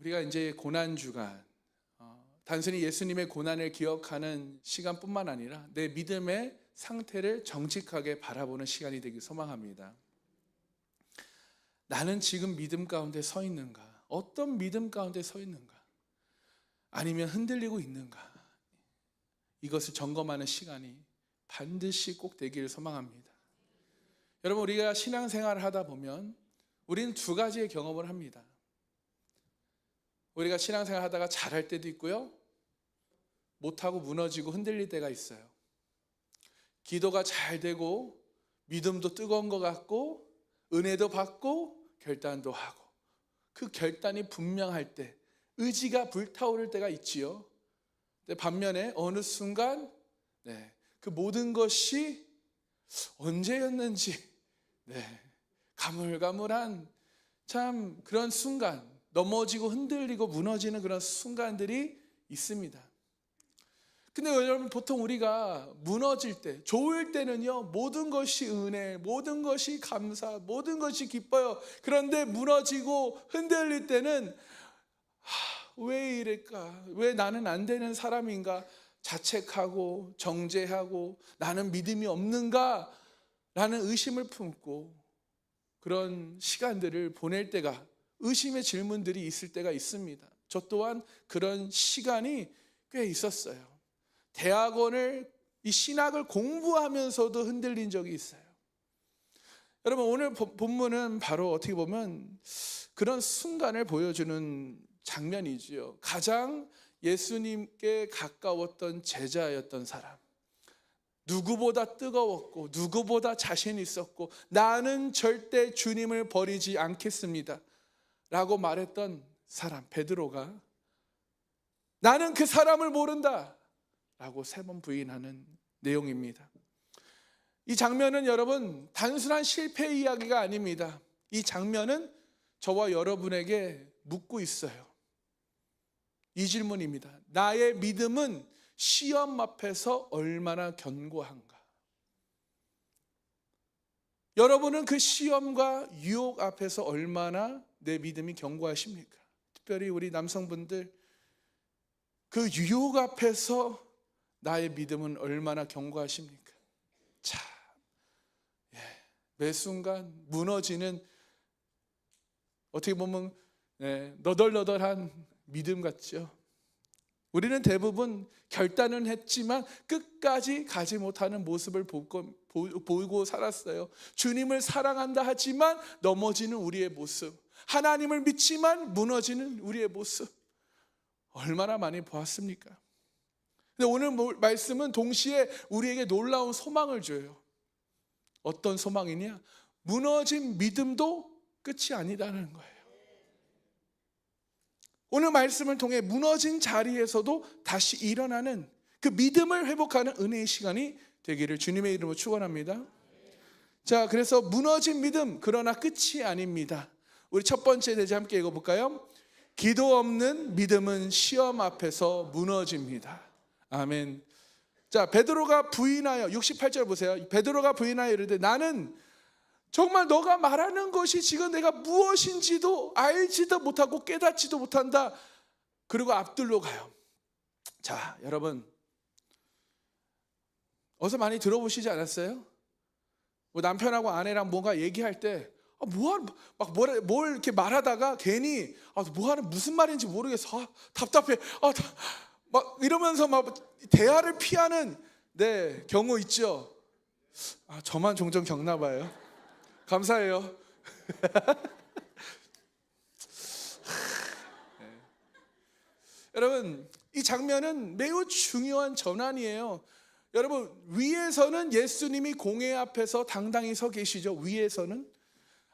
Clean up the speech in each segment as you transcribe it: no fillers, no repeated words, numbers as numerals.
우리가 이제 고난주간, 단순히 예수님의 고난을 기억하는 시간뿐만 아니라 내 믿음의 상태를 정직하게 바라보는 시간이 되길 소망합니다. 나는 지금 믿음 가운데 서 있는가? 어떤 믿음 가운데 서 있는가? 아니면 흔들리고 있는가? 이것을 점검하는 시간이 반드시 꼭 되기를 소망합니다. 여러분, 우리가 신앙생활을 하다 보면 우리는 두 가지의 경험을 합니다. 우리가 신앙생활 하다가 잘할 때도 있고요, 못하고 무너지고 흔들릴 때가 있어요. 기도가 잘 되고 믿음도 뜨거운 것 같고 은혜도 받고 결단도 하고, 그 결단이 분명할 때 의지가 불타오를 때가 있지요. 반면에 어느 순간 그 모든 것이 언제였는지 가물가물한 참 그런 순간, 넘어지고 흔들리고 무너지는 그런 순간들이 있습니다. 근데 여러분, 보통 우리가 무너질 때, 좋을 때는요, 모든 것이 은혜, 모든 것이 감사, 모든 것이 기뻐요. 그런데 무너지고 흔들릴 때는 왜 이럴까? 왜 나는 안 되는 사람인가? 자책하고 정죄하고 나는 믿음이 없는가? 라는 의심을 품고 그런 시간들을 보낼 때가, 의심의 질문들이 있을 때가 있습니다. 저 또한 그런 시간이 꽤 있었어요. 대학원을, 이 신학을 공부하면서도 흔들린 적이 있어요. 여러분, 오늘 본문은 바로 어떻게 보면 그런 순간을 보여주는 장면이지요. 가장 예수님께 가까웠던 제자였던 사람, 누구보다 뜨거웠고 누구보다 자신 있었고 나는 절대 주님을 버리지 않겠습니다 라고 말했던 사람 베드로가 나는 그 사람을 모른다 라고 3번 부인하는 내용입니다. 이 장면은 여러분 단순한 실패 이야기가 아닙니다. 이 장면은 저와 여러분에게 묻고 있어요. 이 질문입니다. 나의 믿음은 시험 앞에서 얼마나 견고한가? 여러분은 그 시험과 유혹 앞에서 얼마나 내 믿음이 견고하십니까? 특별히 우리 남성분들, 그 유혹 앞에서 나의 믿음은 얼마나 견고하십니까? 참, 매 순간 무너지는, 어떻게 보면 너덜너덜한 믿음 같죠. 우리는 대부분 결단은 했지만 끝까지 가지 못하는 모습을 보고 살았어요. 주님을 사랑한다 하지만 넘어지는 우리의 모습, 하나님을 믿지만 무너지는 우리의 모습, 얼마나 많이 보았습니까? 근데 오늘 말씀은 동시에 우리에게 놀라운 소망을 줘요. 어떤 소망이냐? 무너진 믿음도 끝이 아니다는 거예요. 오늘 말씀을 통해 무너진 자리에서도 다시 일어나는 그 믿음을 회복하는 은혜의 시간이 되기를 주님의 이름으로 축원합니다. 자, 그래서 무너진 믿음, 그러나 끝이 아닙니다. 우리 첫 번째 대제 함께 읽어볼까요? 기도 없는 믿음은 시험 앞에서 무너집니다. 아멘. 자, 베드로가 부인하여, 68절 보세요. 베드로가 부인하여 이르되 나는 정말 너가 말하는 것이 지금 내가 무엇인지도 알지도 못하고 깨닫지도 못한다. 그리고 앞들로 가요. 자, 여러분, 어서 많이 들어보시지 않았어요? 뭐 남편하고 아내랑 뭔가 얘기할 때 뭘 이렇게 말하다가 괜히 무슨 말인지 모르겠어. 답답해. 막 이러면서 막 대화를 피하는 경우 있죠. 저만 종종 겪나 봐요. 감사해요. 여러분, 이 장면은 매우 중요한 전환이에요. 여러분, 위에서는 예수님이 공회 앞에서 당당히 서 계시죠. 위에서는.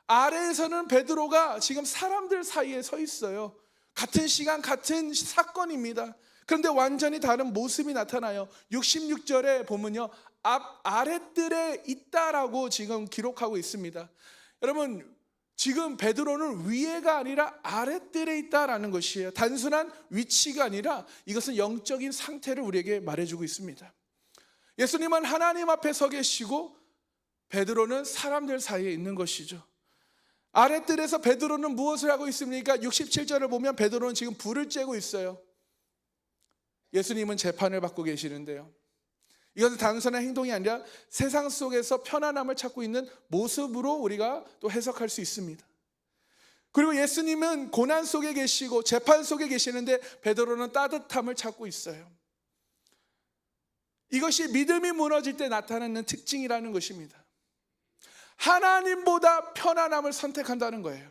아래에서는 베드로가 지금 사람들 사이에 서 있어요. 같은 시간 같은 사건입니다. 그런데 완전히 다른 모습이 나타나요. 66절에 보면요, 아랫뜰에 있다라고 지금 기록하고 있습니다. 여러분, 지금 베드로는 위에가 아니라 아랫뜰에 있다라는 것이에요. 단순한 위치가 아니라 이것은 영적인 상태를 우리에게 말해주고 있습니다. 예수님은 하나님 앞에 서 계시고 베드로는 사람들 사이에 있는 것이죠. 아랫뜰에서 베드로는 무엇을 하고 있습니까? 67절을 보면 베드로는 지금 불을 쬐고 있어요. 예수님은 재판을 받고 계시는데요. 이것은 단순한 행동이 아니라 세상 속에서 편안함을 찾고 있는 모습으로 우리가 또 해석할 수 있습니다. 그리고 예수님은 고난 속에 계시고 재판 속에 계시는데 베드로는 따뜻함을 찾고 있어요. 이것이 믿음이 무너질 때 나타나는 특징이라는 것입니다. 하나님보다 편안함을 선택한다는 거예요.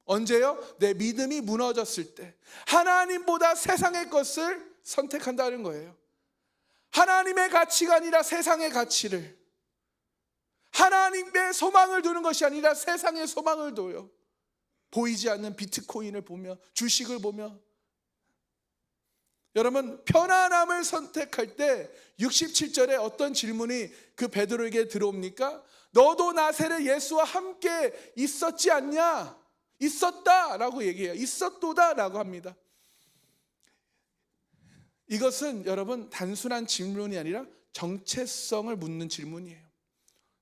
언제요? 내 믿음이 무너졌을 때. 하나님보다 세상의 것을 선택한다는 거예요. 하나님의 가치가 아니라 세상의 가치를, 하나님의 소망을 두는 것이 아니라 세상의 소망을 둬요. 보이지 않는 비트코인을 보며, 주식을 보며. 여러분, 편안함을 선택할 때 67절에 어떤 질문이 그 베드로에게 들어옵니까? 너도 나세렛 예수와 함께 있었지 않냐? 있었다라고 얘기해요. 있었도다라고 합니다. 이것은 여러분 단순한 질문이 아니라 정체성을 묻는 질문이에요.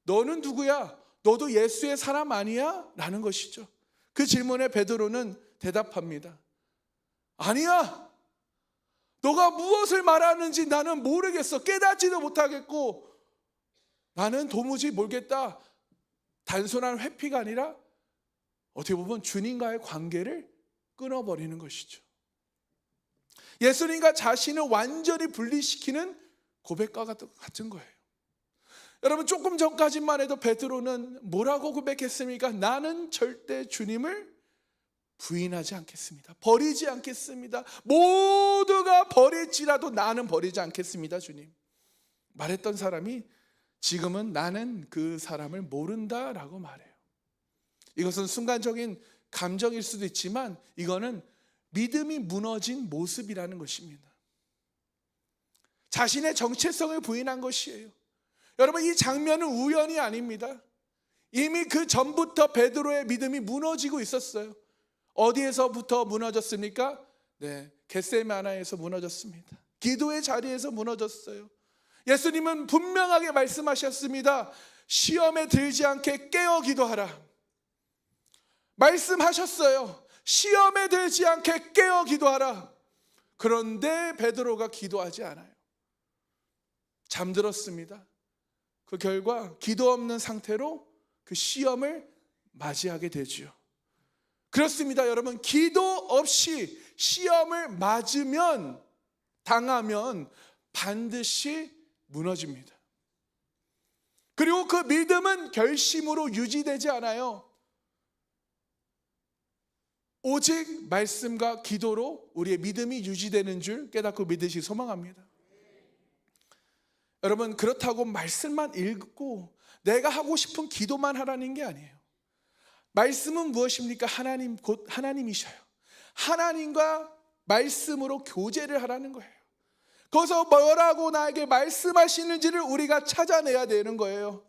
너는 누구야? 너도 예수의 사람 아니야? 라는 것이죠. 그 질문에 베드로는 대답합니다. 아니야. 너가 무엇을 말하는지 나는 모르겠어. 깨닫지도 못하겠고 나는 도무지 모르겠다. 단순한 회피가 아니라 어떻게 보면 주님과의 관계를 끊어버리는 것이죠. 예수님과 자신을 완전히 분리시키는 고백과 같은 거예요. 여러분, 조금 전까지만 해도 베드로는 뭐라고 고백했습니까? 나는 절대 주님을 부인하지 않겠습니다. 버리지 않겠습니다. 모두가 버릴지라도 나는 버리지 않겠습니다, 주님. 말했던 사람이 지금은 나는 그 사람을 모른다라고 말해요. 이것은 순간적인 감정일 수도 있지만 이거는 믿음이 무너진 모습이라는 것입니다. 자신의 정체성을 부인한 것이에요. 여러분, 이 장면은 우연이 아닙니다. 이미 그 전부터 베드로의 믿음이 무너지고 있었어요. 어디에서부터 무너졌습니까? 네, 겟세마나에서 무너졌습니다. 기도의 자리에서 무너졌어요. 예수님은 분명하게 말씀하셨습니다. 시험에 들지 않게 깨어 기도하라. 말씀하셨어요. 시험에 들지 않게 깨어 기도하라. 그런데 베드로가 기도하지 않아요. 잠들었습니다. 그 결과 기도 없는 상태로 그 시험을 맞이하게 되죠. 그렇습니다, 여러분. 기도 없이 시험을 맞으면, 당하면 반드시 무너집니다. 그리고 그 믿음은 결심으로 유지되지 않아요. 오직 말씀과 기도로 우리의 믿음이 유지되는 줄 깨닫고 믿으시 소망합니다. 여러분, 그렇다고 말씀만 읽고 내가 하고 싶은 기도만 하라는 게 아니에요. 말씀은 무엇입니까? 하나님, 곧 하나님이셔요. 하나님과 말씀으로 교제를 하라는 거예요. 거기서 뭐라고 나에게 말씀하시는지를 우리가 찾아내야 되는 거예요.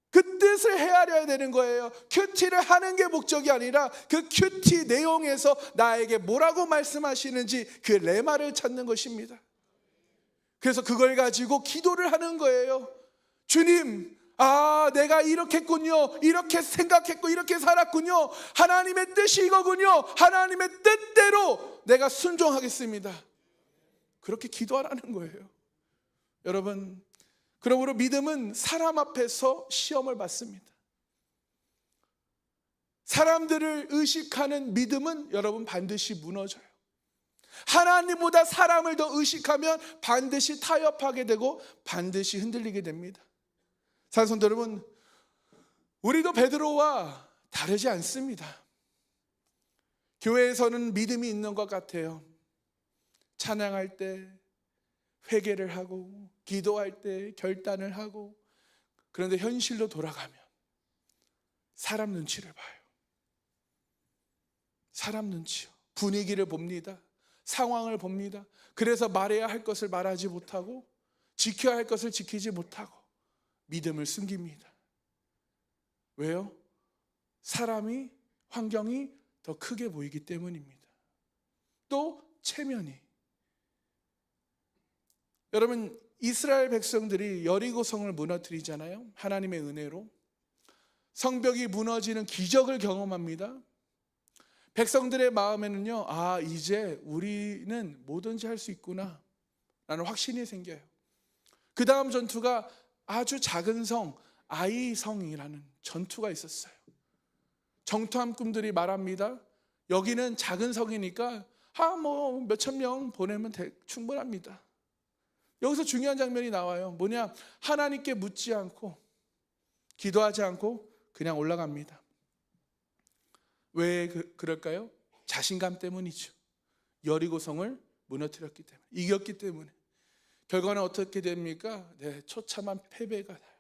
그 뜻을 헤아려야 되는 거예요. 큐티를 하는 게 목적이 아니라 그 큐티 내용에서 나에게 뭐라고 말씀하시는지 그 레마를 찾는 것입니다. 그래서 그걸 가지고 기도를 하는 거예요. 주님, 내가 이렇게 했군요. 이렇게 생각했고 이렇게 살았군요. 하나님의 뜻이 이거군요. 하나님의 뜻대로 내가 순종하겠습니다. 그렇게 기도하라는 거예요. 여러분, 그러므로 믿음은 사람 앞에서 시험을 받습니다. 사람들을 의식하는 믿음은 여러분 반드시 무너져요. 하나님보다 사람을 더 의식하면 반드시 타협하게 되고 반드시 흔들리게 됩니다. 사랑하는 성도 여러분, 우리도 베드로와 다르지 않습니다. 교회에서는 믿음이 있는 것 같아요. 찬양할 때 회개를 하고 기도할 때 결단을 하고, 그런데 현실로 돌아가면 사람 눈치를 봐요. 사람 눈치요. 분위기를 봅니다. 상황을 봅니다. 그래서 말해야 할 것을 말하지 못하고 지켜야 할 것을 지키지 못하고 믿음을 숨깁니다. 왜요? 사람이, 환경이 더 크게 보이기 때문입니다. 또 체면이. 여러분, 이스라엘 백성들이 여리고성을 무너뜨리잖아요. 하나님의 은혜로. 성벽이 무너지는 기적을 경험합니다. 백성들의 마음에는요, 아, 이제 우리는 뭐든지 할 수 있구나 라는 확신이 생겨요. 그 다음 전투가 아주 작은 성, 아이성이라는 전투가 있었어요. 정탐꾼들이 말합니다. 여기는 작은 성이니까 뭐 몇천 명 보내면 충분합니다. 여기서 중요한 장면이 나와요. 뭐냐? 하나님께 묻지 않고 기도하지 않고 그냥 올라갑니다. 왜 그럴까요? 자신감 때문이죠. 여리고성을 무너뜨렸기 때문에, 이겼기 때문에. 결과는 어떻게 됩니까? 처참한 패배가 나요.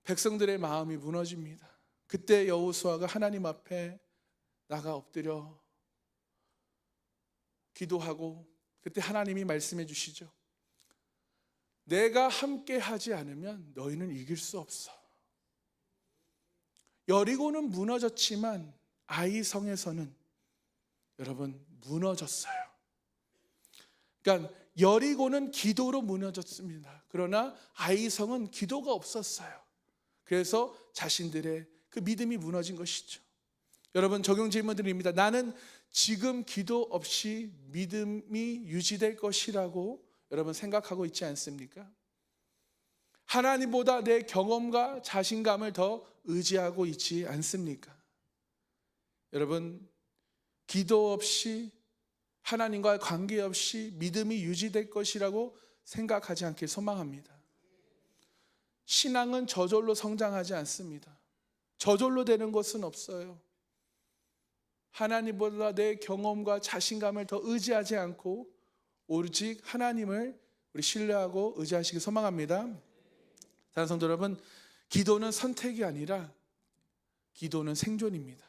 백성들의 마음이 무너집니다. 그때 여호수아가 하나님 앞에 나가 엎드려 기도하고, 그때 하나님이 말씀해 주시죠. 내가 함께 하지 않으면 너희는 이길 수 없어. 여리고는 무너졌지만 아이성에서는 여러분 무너졌어요. 그러니까 여리고는 기도로 무너졌습니다. 그러나 아이성은 기도가 없었어요. 그래서 자신들의 그 믿음이 무너진 것이죠. 여러분, 적용 질문 드립니다. 나는 지금 기도 없이 믿음이 유지될 것이라고 여러분 생각하고 있지 않습니까? 하나님보다 내 경험과 자신감을 더 의지하고 있지 않습니까? 여러분, 기도 없이, 하나님과 관계없이 믿음이 유지될 것이라고 생각하지 않길 소망합니다. 신앙은 저절로 성장하지 않습니다. 저절로 되는 것은 없어요. 하나님보다 내 경험과 자신감을 더 의지하지 않고 오직 하나님을 우리 신뢰하고 의지하시길 소망합니다. 사랑하는 성도 여러분, 기도는 선택이 아니라 기도는 생존입니다.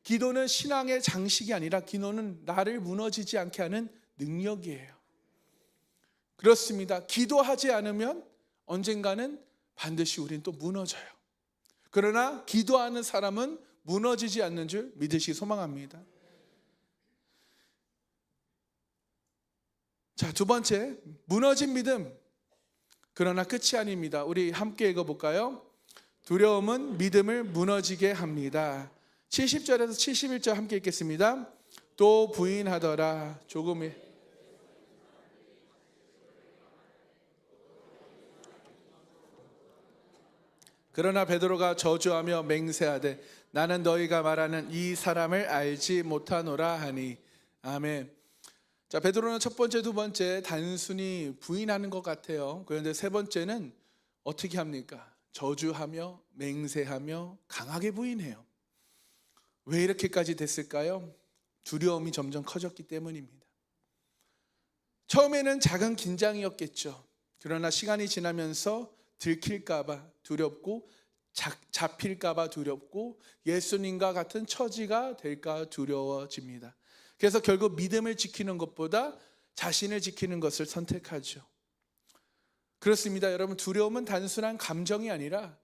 기도는 신앙의 장식이 아니라 기도는 나를 무너지지 않게 하는 능력이에요. 그렇습니다. 기도하지 않으면 언젠가는 반드시 우린 또 무너져요. 그러나 기도하는 사람은 무너지지 않는 줄 믿으시기 소망합니다. 자, 두 번째, 무너진 믿음. 그러나 끝이 아닙니다. 우리 함께 읽어볼까요? 두려움은 믿음을 무너지게 합니다. 70절에서 71절 함께 읽겠습니다. 또 부인하더라. 조금의 그러나 베드로가 저주하며 맹세하되 나는 너희가 말하는 이 사람을 알지 못하노라 하니. 아멘. 자, 베드로는 첫 번째, 두 번째 단순히 부인하는 것 같아요. 그런데 세 번째는 어떻게 합니까? 저주하며 맹세하며 강하게 부인해요. 왜 이렇게까지 됐을까요? 두려움이 점점 커졌기 때문입니다. 처음에는 작은 긴장이었겠죠. 그러나 시간이 지나면서 들킬까봐 두렵고, 잡힐까봐 두렵고, 예수님과 같은 처지가 될까 두려워집니다. 그래서 결국 믿음을 지키는 것보다 자신을 지키는 것을 선택하죠. 그렇습니다. 여러분, 두려움은 단순한 감정이 아니라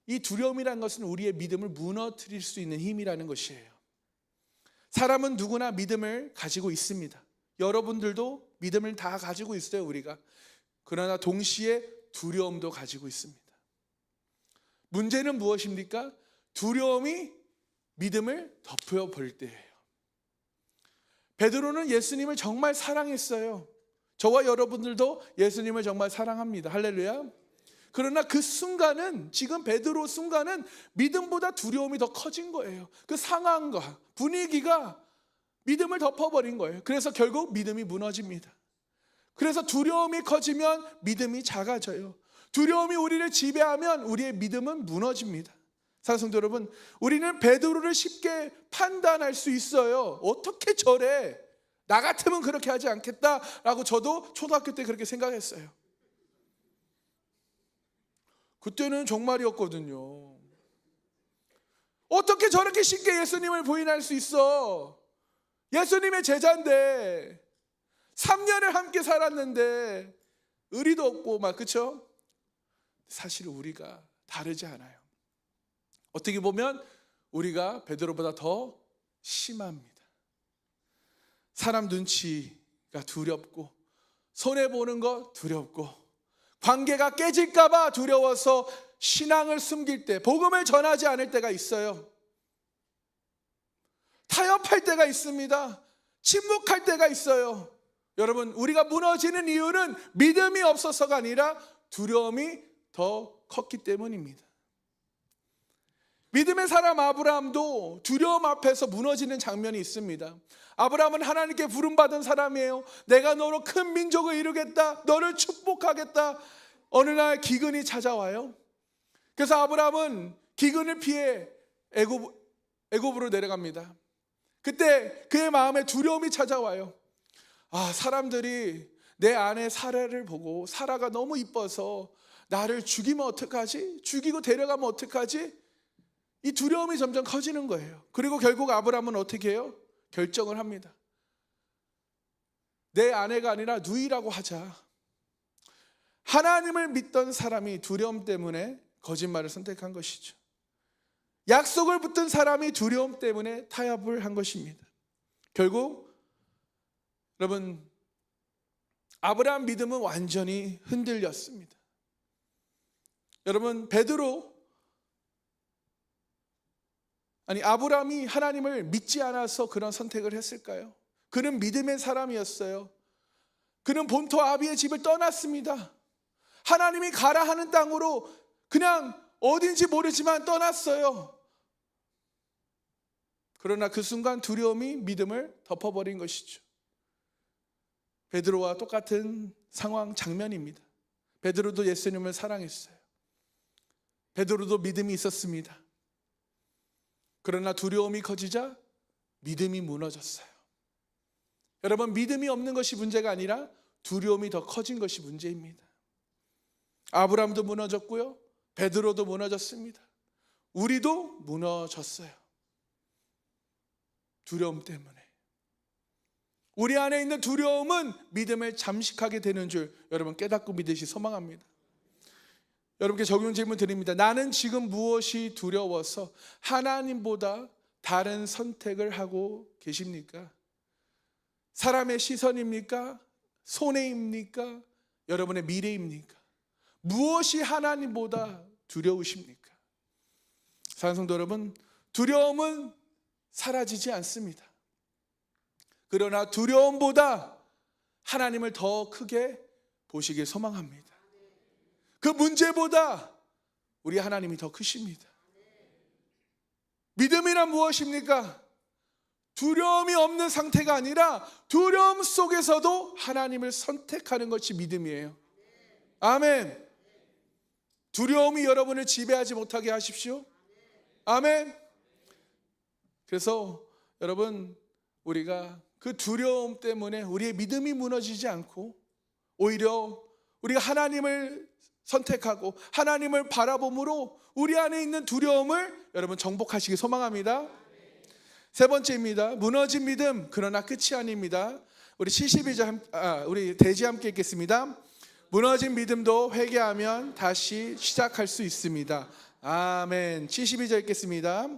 이 두려움이라는 것은 우리의 믿음을 무너뜨릴 수 있는 힘이라는 것이에요. 사람은 누구나 믿음을 가지고 있습니다. 여러분들도 믿음을 다 가지고 있어요, 우리가. 그러나 동시에 두려움도 가지고 있습니다. 문제는 무엇입니까? 두려움이 믿음을 덮여버릴 때예요. 베드로는 예수님을 정말 사랑했어요. 저와 여러분들도 예수님을 정말 사랑합니다. 할렐루야. 그러나 그 순간은, 지금 베드로 순간은 믿음보다 두려움이 더 커진 거예요. 그 상황과 분위기가 믿음을 덮어버린 거예요. 그래서 결국 믿음이 무너집니다. 그래서 두려움이 커지면 믿음이 작아져요. 두려움이 우리를 지배하면 우리의 믿음은 무너집니다. 사랑하는 성도 여러분, 우리는 베드로를 쉽게 판단할 수 있어요. 어떻게 저래? 나 같으면 그렇게 하지 않겠다라고 저도 초등학교 때 그렇게 생각했어요. 그때는 정말이었거든요. 어떻게 저렇게 쉽게 예수님을 부인할 수 있어? 예수님의 제자인데 3년을 함께 살았는데 의리도 없고 막, 그렇죠? 사실 우리가 다르지 않아요. 어떻게 보면 우리가 베드로보다 더 심합니다. 사람 눈치가 두렵고, 손해보는 거 두렵고, 관계가 깨질까 봐 두려워서 신앙을 숨길 때, 복음을 전하지 않을 때가 있어요. 타협할 때가 있습니다. 침묵할 때가 있어요. 여러분, 우리가 무너지는 이유는 믿음이 없어서가 아니라 두려움이 더 컸기 때문입니다. 믿음의 사람 아브라함도 두려움 앞에서 무너지는 장면이 있습니다. 아브라함은 하나님께 부름받은 사람이에요. 내가 너로 큰 민족을 이루겠다, 너를 축복하겠다. 어느 날 기근이 찾아와요. 그래서 아브라함은 기근을 피해 애굽으로 내려갑니다. 그때 그의 마음에 두려움이 찾아와요. 사람들이 내 아내 사라를 보고 사라가 너무 이뻐서 나를 죽이면 어떡하지? 죽이고 데려가면 어떡하지? 이 두려움이 점점 커지는 거예요. 그리고 결국 아브라함은 어떻게 해요? 결정을 합니다. 내 아내가 아니라 누이라고 하자. 하나님을 믿던 사람이 두려움 때문에 거짓말을 선택한 것이죠. 약속을 붙든 사람이 두려움 때문에 타협을 한 것입니다. 결국 여러분, 아브라함 믿음은 완전히 흔들렸습니다. 여러분, 아브라함이 하나님을 믿지 않아서 그런 선택을 했을까요? 그는 믿음의 사람이었어요. 그는 본토 아비의 집을 떠났습니다. 하나님이 가라 하는 땅으로 그냥 어딘지 모르지만 떠났어요. 그러나 그 순간 두려움이 믿음을 덮어버린 것이죠. 베드로와 똑같은 상황 장면입니다. 베드로도 예수님을 사랑했어요. 베드로도 믿음이 있었습니다. 그러나 두려움이 커지자 믿음이 무너졌어요. 여러분, 믿음이 없는 것이 문제가 아니라 두려움이 더 커진 것이 문제입니다. 아브라함도 무너졌고요, 베드로도 무너졌습니다. 우리도 무너졌어요. 두려움 때문에. 우리 안에 있는 두려움은 믿음을 잠식하게 되는 줄 여러분 깨닫고 믿으시 소망합니다. 여러분께 적용 질문 드립니다. 나는 지금 무엇이 두려워서 하나님보다 다른 선택을 하고 계십니까? 사람의 시선입니까? 손해입니까? 여러분의 미래입니까? 무엇이 하나님보다 두려우십니까? 사랑하는 성도 여러분, 두려움은 사라지지 않습니다. 그러나 두려움보다 하나님을 더 크게 보시길 소망합니다. 그 문제보다 우리 하나님이 더 크십니다. 믿음이란 무엇입니까? 두려움이 없는 상태가 아니라 두려움 속에서도 하나님을 선택하는 것이 믿음이에요. 아멘. 두려움이 여러분을 지배하지 못하게 하십시오. 아멘. 그래서 여러분, 우리가 그 두려움 때문에 우리의 믿음이 무너지지 않고 오히려 우리가 하나님을 선택하고 하나님을 바라봄으로 우리 안에 있는 두려움을 여러분 정복하시기 소망합니다. 세 번째입니다. 무너진 믿음, 그러나 끝이 아닙니다. 우리 72절 우리 대지 함께 읽겠습니다. 무너진 믿음도 회개하면 다시 시작할 수 있습니다. 아멘. 72절 읽겠습니다.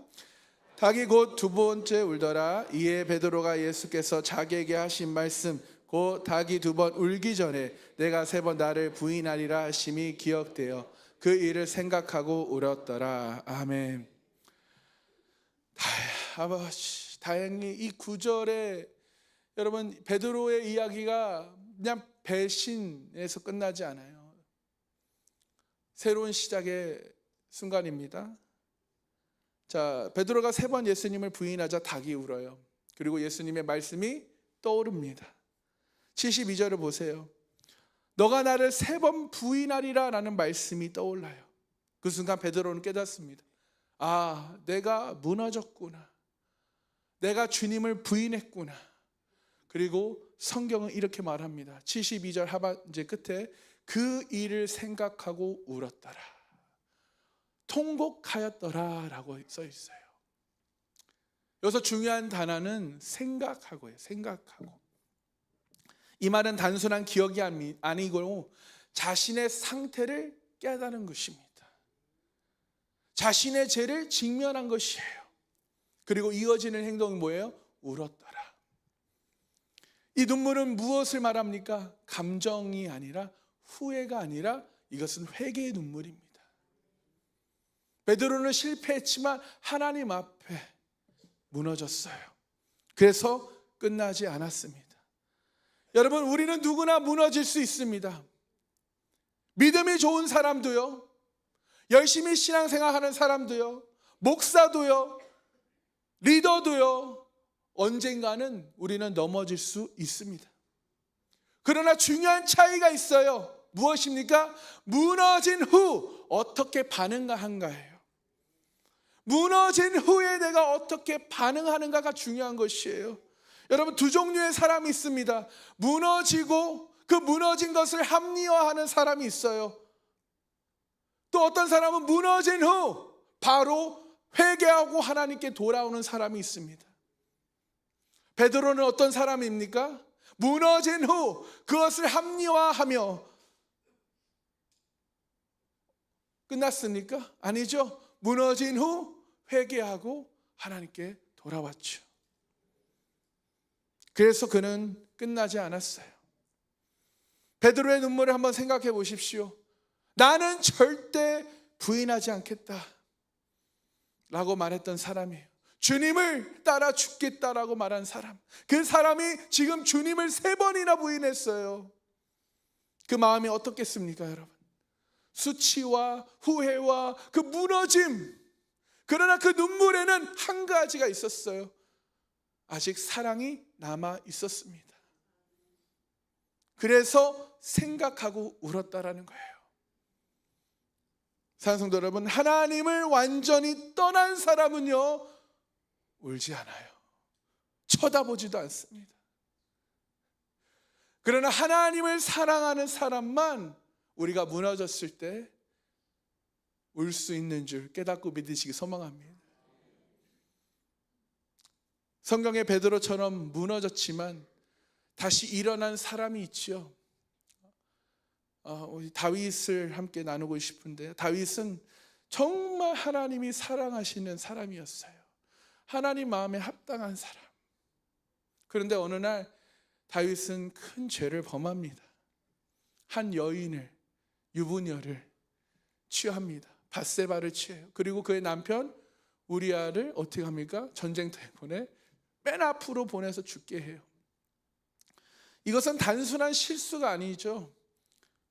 닭이 곧 두 번째 울더라. 이에 베드로가 예수께서 자기에게 하신 말씀 곧 닭이 두 번 울기 전에 내가 세 번 나를 부인하리라 하심이 기억되어 그 일을 생각하고 울었더라. 아멘. 다행히 이 구절에 여러분 베드로의 이야기가 그냥 배신에서 끝나지 않아요. 새로운 시작의 순간입니다. 자, 베드로가 세 번 예수님을 부인하자 닭이 울어요. 그리고 예수님의 말씀이 떠오릅니다. 72절을 보세요. 너가 나를 세 번 부인하리라 라는 말씀이 떠올라요. 그 순간 베드로는 깨닫습니다. 내가 무너졌구나. 내가 주님을 부인했구나. 그리고 성경은 이렇게 말합니다. 72절 하반절 끝에 그 일을 생각하고 울었더라. 통곡하였더라 라고 써 있어요. 여기서 중요한 단어는 생각하고예요. 생각하고. 이 말은 단순한 기억이 아니고 자신의 상태를 깨달은 것입니다. 자신의 죄를 직면한 것이에요. 그리고 이어지는 행동이 뭐예요? 울었더라. 이 눈물은 무엇을 말합니까? 감정이 아니라 후회가 아니라 이것은 회개의 눈물입니다. 베드로는 실패했지만 하나님 앞에 무너졌어요. 그래서 끝나지 않았습니다. 여러분, 우리는 누구나 무너질 수 있습니다. 믿음이 좋은 사람도요, 열심히 신앙생활하는 사람도요, 목사도요, 리더도요, 언젠가는 우리는 넘어질 수 있습니다. 그러나 중요한 차이가 있어요. 무엇입니까? 무너진 후 어떻게 반응한가예요. 무너진 후에 내가 어떻게 반응하는가가 중요한 것이에요. 여러분, 두 종류의 사람이 있습니다. 무너지고 그 무너진 것을 합리화하는 사람이 있어요. 또 어떤 사람은 무너진 후 바로 회개하고 하나님께 돌아오는 사람이 있습니다. 베드로는 어떤 사람입니까? 무너진 후 그것을 합리화하며 끝났습니까? 아니죠. 무너진 후 회개하고 하나님께 돌아왔죠. 그래서 그는 끝나지 않았어요. 베드로의 눈물을 한번 생각해 보십시오. 나는 절대 부인하지 않겠다 라고 말했던 사람이에요. 주님을 따라 죽겠다라고 말한 사람. 그 사람이 지금 주님을 3번이나 부인했어요. 그 마음이 어떻겠습니까, 여러분? 수치와 후회와 그 무너짐. 그러나 그 눈물에는 한 가지가 있었어요. 아직 사랑이 남아 있었습니다. 그래서 생각하고 울었다라는 거예요. 사랑하는 성도 여러분, 하나님을 완전히 떠난 사람은요, 울지 않아요. 쳐다보지도 않습니다. 그러나 하나님을 사랑하는 사람만 우리가 무너졌을 때 울 수 있는 줄 깨닫고 믿으시기 소망합니다. 성경의 베드로처럼 무너졌지만 다시 일어난 사람이 있죠. 우리 다윗을 함께 나누고 싶은데요. 다윗은 정말 하나님이 사랑하시는 사람이었어요. 하나님 마음에 합당한 사람. 그런데 어느 날 다윗은 큰 죄를 범합니다. 한 여인을, 유부녀를 취합니다. 밧세바를 취해요. 그리고 그의 남편 우리아를 어떻게 합니까? 전쟁터에 보내 맨 앞으로 보내서 죽게 해요. 이것은 단순한 실수가 아니죠.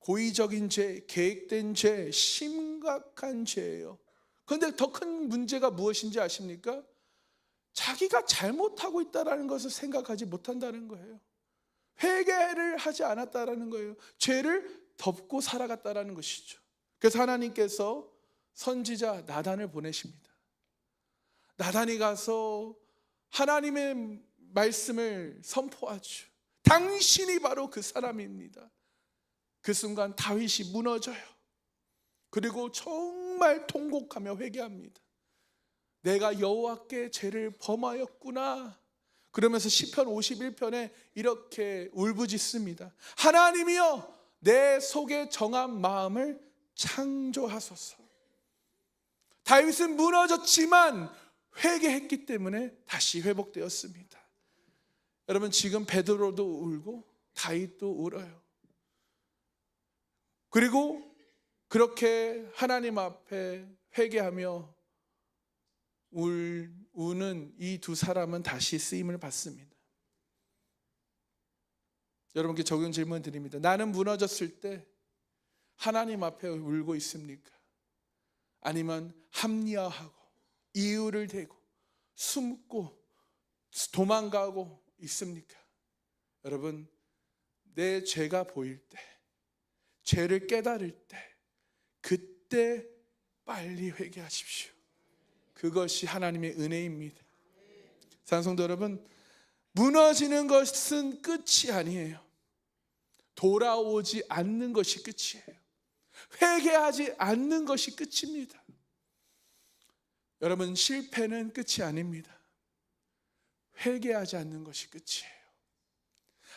고의적인 죄, 계획된 죄, 심각한 죄예요. 그런데 더 큰 문제가 무엇인지 아십니까? 자기가 잘못하고 있다는 것을 생각하지 못한다는 거예요. 회개를 하지 않았다는 거예요. 죄를 덮고 살아갔다는 것이죠. 그래서 하나님께서 선지자 나단을 보내십니다. 나단이 가서 하나님의 말씀을 선포하죠. 당신이 바로 그 사람입니다. 그 순간 다윗이 무너져요. 그리고 정말 통곡하며 회개합니다. 내가 여호와께 죄를 범하였구나. 그러면서 시편 51편에 이렇게 울부짖습니다. 하나님이여, 내 속에 정한 마음을 창조하소서. 다윗은 무너졌지만 회개했기 때문에 다시 회복되었습니다. 여러분, 지금 베드로도 울고 다윗도 울어요. 그리고 그렇게 하나님 앞에 회개하며 우는 이 두 사람은 다시 쓰임을 받습니다. 여러분께 적용 질문 드립니다. 나는 무너졌을 때 하나님 앞에 울고 있습니까? 아니면 합리화하고 이유를 대고 숨고 도망가고 있습니까? 여러분, 내 죄가 보일 때, 죄를 깨달을 때, 그때 빨리 회개하십시오. 그것이 하나님의 은혜입니다. 사랑하는 성도 여러분, 무너지는 것은 끝이 아니에요. 돌아오지 않는 것이 끝이에요. 회개하지 않는 것이 끝입니다. 여러분, 실패는 끝이 아닙니다. 회개하지 않는 것이 끝이에요.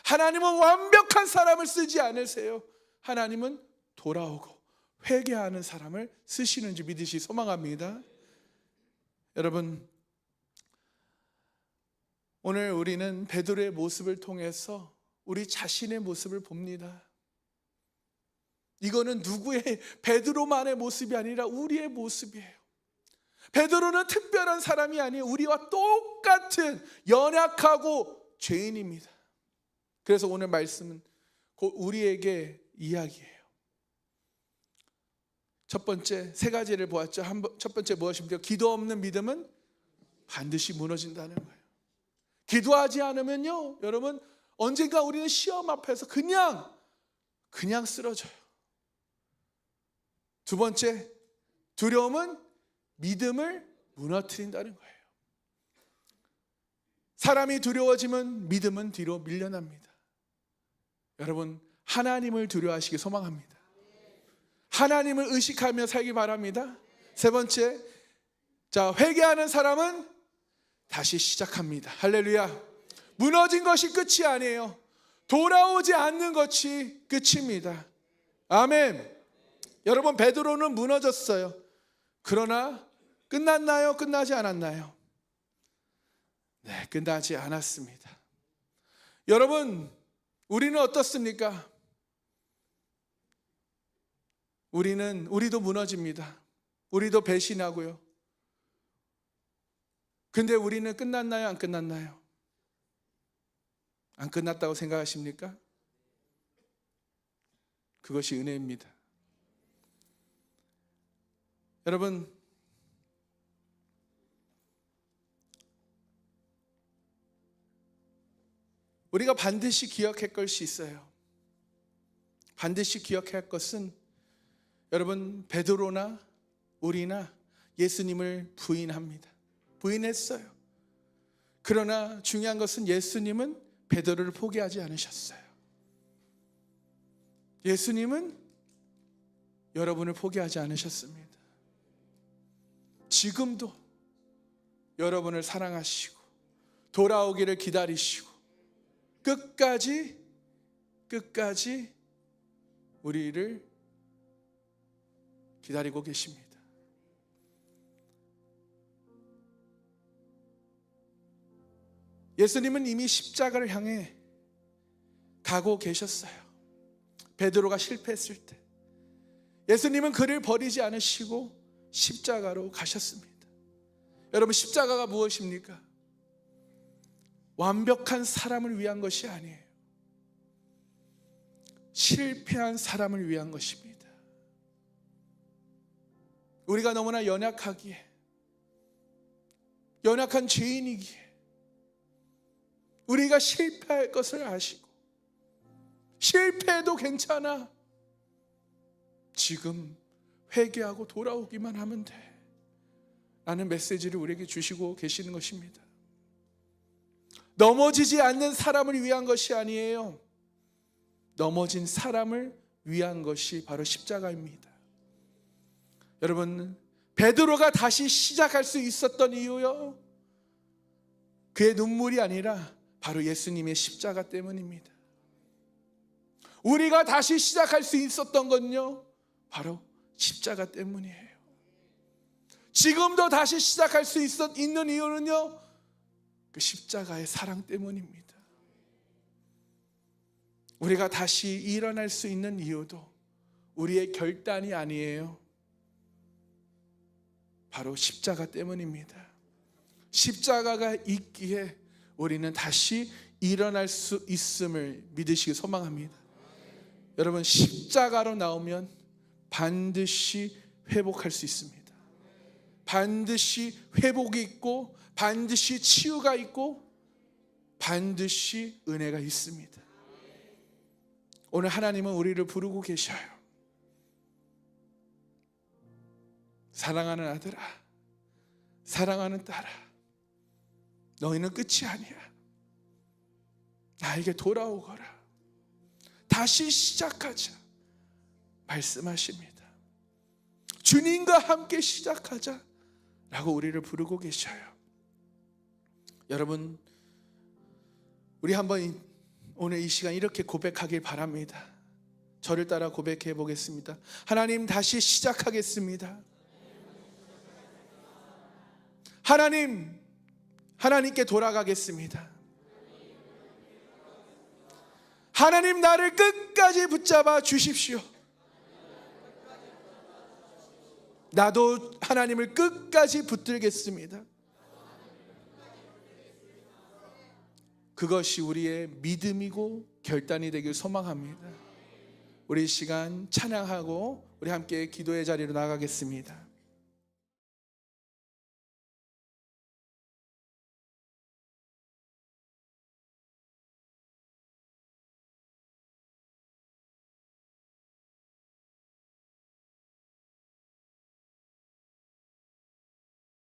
하나님은 완벽한 사람을 쓰지 않으세요. 하나님은 돌아오고 회개하는 사람을 쓰시는지 믿으시 소망합니다. 여러분, 오늘 우리는 베드로의 모습을 통해서 우리 자신의 모습을 봅니다. 이거는 누구의, 베드로만의 모습이 아니라 우리의 모습이에요. 베드로는 특별한 사람이 아니에요. 우리와 똑같은 연약하고 죄인입니다. 그래서 오늘 말씀은 곧 우리에게 이야기해요. 첫 번째 세 가지를 보았죠. 첫 번째 무엇입니까? 기도 없는 믿음은 반드시 무너진다는 거예요. 기도하지 않으면요, 여러분, 언젠가 우리는 시험 앞에서 그냥 쓰러져요. 두 번째, 두려움은 믿음을 무너뜨린다는 거예요. 사람이 두려워지면 믿음은 뒤로 밀려납니다. 여러분, 하나님을 두려워하시기 소망합니다. 하나님을 의식하며 살기 바랍니다. 세 번째, 회개하는 사람은 다시 시작합니다. 할렐루야. 무너진 것이 끝이 아니에요. 돌아오지 않는 것이 끝입니다. 아멘. 여러분, 베드로는 무너졌어요. 그러나 끝났나요? 끝나지 않았나요? 네, 끝나지 않았습니다. 여러분, 우리는 어떻습니까? 우리도 무너집니다. 우리도 배신하고요. 근데 우리는 끝났나요? 안 끝났나요? 안 끝났다고 생각하십니까? 그것이 은혜입니다. 여러분, 우리가 반드시 기억할 것이 있어요. 반드시 기억해야 할 것은, 여러분, 베드로나 우리나 예수님을 부인합니다. 부인했어요. 그러나 중요한 것은 예수님은 베드로를 포기하지 않으셨어요. 예수님은 여러분을 포기하지 않으셨습니다. 지금도 여러분을 사랑하시고 돌아오기를 기다리시고 끝까지 우리를 기다리고 계십니다. 예수님은 이미 십자가를 향해 가고 계셨어요. 베드로가 실패했을 때 예수님은 그를 버리지 않으시고 십자가로 가셨습니다. 여러분, 십자가가 무엇입니까? 완벽한 사람을 위한 것이 아니에요. 실패한 사람을 위한 것입니다. 우리가 너무나 연약하기에, 연약한 죄인이기에 우리가 실패할 것을 아시고, 실패해도 괜찮아, 지금 회개하고 돌아오기만 하면 돼 라는 메시지를 우리에게 주시고 계시는 것입니다. 넘어지지 않는 사람을 위한 것이 아니에요. 넘어진 사람을 위한 것이 바로 십자가입니다. 여러분, 베드로가 다시 시작할 수 있었던 이유요, 그의 눈물이 아니라 바로 예수님의 십자가 때문입니다. 우리가 다시 시작할 수 있었던 건요, 바로 십자가 때문이에요. 지금도 다시 시작할 수 있는 이유는요, 그 십자가의 사랑 때문입니다. 우리가 다시 일어날 수 있는 이유도 우리의 결단이 아니에요. 바로 십자가 때문입니다. 십자가가 있기에 우리는 다시 일어날 수 있음을 믿으시기 소망합니다. 여러분, 십자가로 나오면 반드시 회복할 수 있습니다. 반드시 회복이 있고, 반드시 치유가 있고, 반드시 은혜가 있습니다. 오늘 하나님은 우리를 부르고 계셔요. 사랑하는 아들아, 사랑하는 딸아, 너희는 끝이 아니야. 나에게 돌아오거라. 다시 시작하자 말씀하십니다. 주님과 함께 시작하자 라고 우리를 부르고 계셔요. 여러분, 우리 한번 오늘 이 시간 이렇게 고백하길 바랍니다. 저를 따라 고백해 보겠습니다. 하나님, 다시 시작하겠습니다. 하나님께 돌아가겠습니다. 하나님, 나를 끝까지 붙잡아 주십시오. 나도 하나님을 끝까지 붙들겠습니다. 그것이 우리의 믿음이고 결단이 되길 소망합니다. 우리 이 시간 찬양하고 우리 함께 기도의 자리로 나가겠습니다.